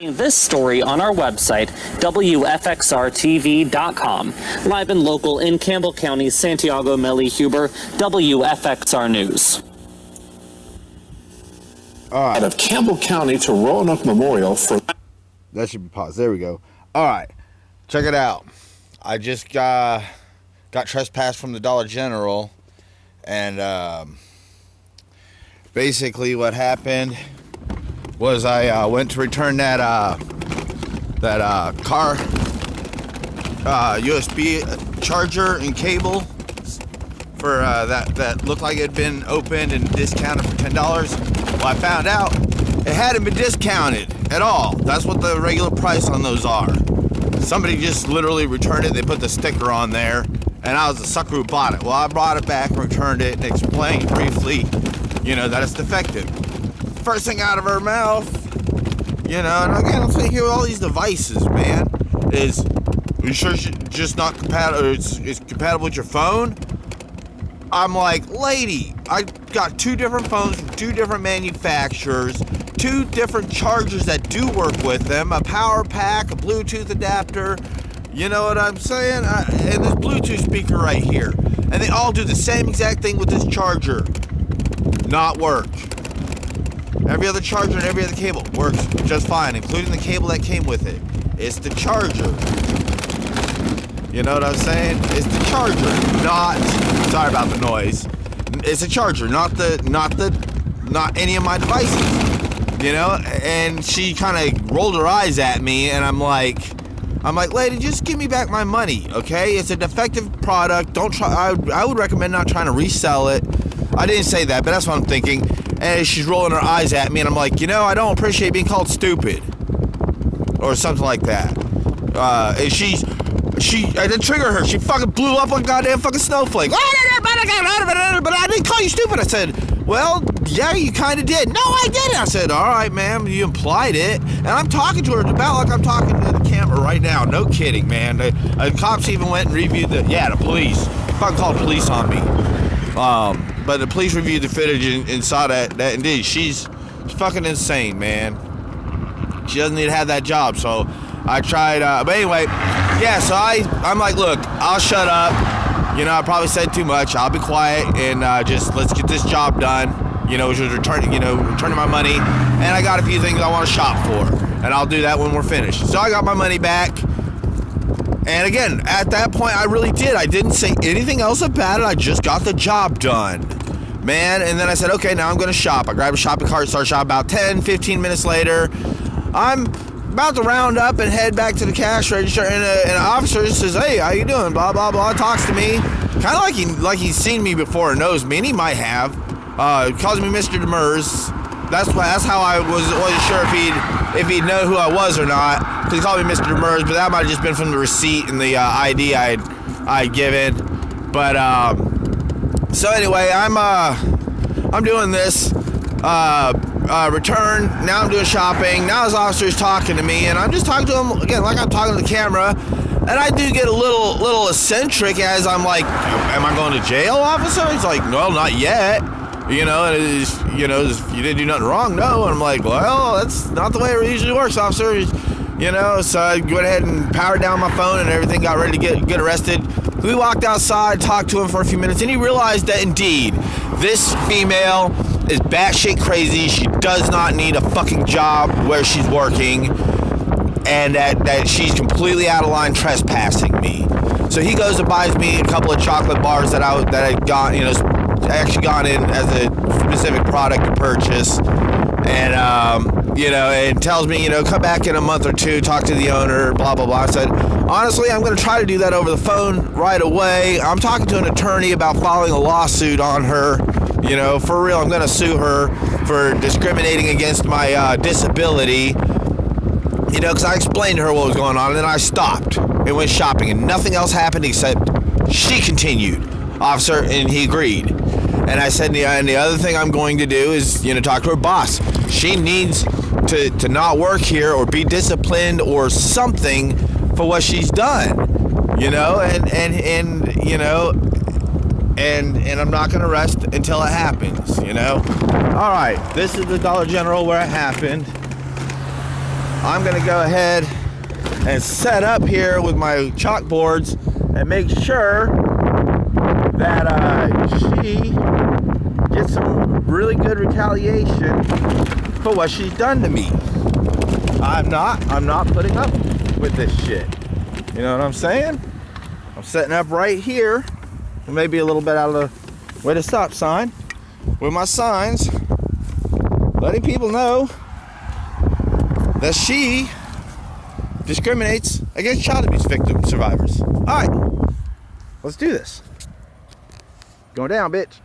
This story on our website, WFXRTV.com. Live and local in Campbell County, Santiago, Millie Huber, WFXR News. Out of Campbell County to Roanoke Memorial for... That should be paused. There we go. All right. Check it out. I just got trespassed from the Dollar General. And basically what happened was I went to return that car USB charger and cable for that looked like it had been opened and discounted for $10. Well, I found out it hadn't been discounted at all. That's what the regular price on those are. Somebody just literally returned it. They put the sticker on there, and I was the sucker who bought it. Well, I brought it back, returned it, and explained briefly, that it's defective. First thing out of her mouth, and again, I'm saying here with all these devices, man, is, are you sure it's just not compatible, or it's compatible with your phone? I'm like, lady, I got 2 different phones from 2 different manufacturers, 2 different chargers that do work with them, a power pack, a Bluetooth adapter, you know what I'm saying? And this Bluetooth speaker right here. And they all do the same exact thing with this charger. Not work. Every other charger and every other cable works just fine, including the cable that came with it. It's the charger. You know what I'm saying? It's the charger, not, sorry about the noise. It's a charger, not any of my devices. And she kind of rolled her eyes at me, and I'm like, lady, just give me back my money, okay? It's a defective product. Don't try. I would recommend not trying to resell it. I didn't say that, but that's what I'm thinking. And she's rolling her eyes at me, and I'm like, I don't appreciate being called stupid, or something like that. And I didn't trigger her. She fucking blew up like a goddamn fucking snowflake. But I didn't call you stupid. I said, well, yeah, you kind of did. No, I didn't. I said, all right, ma'am, you implied it. And I'm talking to her about like I'm talking to the camera right now. No kidding, man. The cops even went and reviewed the police. Fucking called police on me. But the police reviewed the footage and saw that indeed she's fucking insane, man. She doesn't need to have that job, so I tried, but anyway, yeah, so I'm like, look, I'll shut up, I probably said too much, I'll be quiet, and just let's get this job done, which was returning my money, and I got a few things I want to shop for, and I'll do that when we're finished. So I got my money back, and again, at that point, I really did, I didn't say anything else about it, I just got the job done, man, and then I said, okay, now I'm going to shop. I grabbed a shopping cart, started shopping. About 10-15 minutes later, I'm about to round up and head back to the cash register, and an officer says, hey, how you doing, blah, blah, blah, talks to me, kind of like he's seen me before and knows me, and he might have, calls me Mr. Demers. That's how I wasn't sure if he'd know who I was or not, because he called me Mr. Demers, but that might have just been from the receipt and the ID I'd given, but, so anyway, I'm doing this, return, now I'm doing shopping, now this officer's talking to me, and I'm just talking to him, again, like I'm talking to the camera, and I do get a little eccentric as I'm like, am I going to jail, officer? He's like, no, not yet, you didn't do nothing wrong, no, and I'm like, well, that's not the way it usually works, officer, so I went ahead and powered down my phone and everything, got ready to get arrested. We walked outside, talked to him for a few minutes, and he realized that indeed, this female is batshit crazy. She does not need a fucking job where she's working, and that she's completely out of line trespassing me. So he goes and buys me a couple of chocolate bars that I got, actually gone in as a specific product to purchase, and and tells me, come back in a month or 2, talk to the owner, blah, blah, blah. I said, honestly, I'm going to try to do that over the phone right away. I'm talking to an attorney about filing a lawsuit on her. For real, I'm going to sue her for discriminating against my disability. Because I explained to her what was going on, and then I stopped and went shopping, and nothing else happened except she continued, officer, and he agreed. And I said, and the other thing I'm going to do is, talk to her boss. She needs to not work here or be disciplined or something for what she's done, and I'm not going to rest until it happens, All right, this is the Dollar General where it happened. I'm gonna go ahead and set up here with my chalkboards and make sure that she gets some really good retaliation for what she's done to me. I'm not putting up with this shit. You know what I'm saying? I'm setting up right here, maybe a little bit out of the way to stop sign, with my signs, letting people know that she discriminates against child abuse victim survivors. All right, let's do this. Going down, bitch.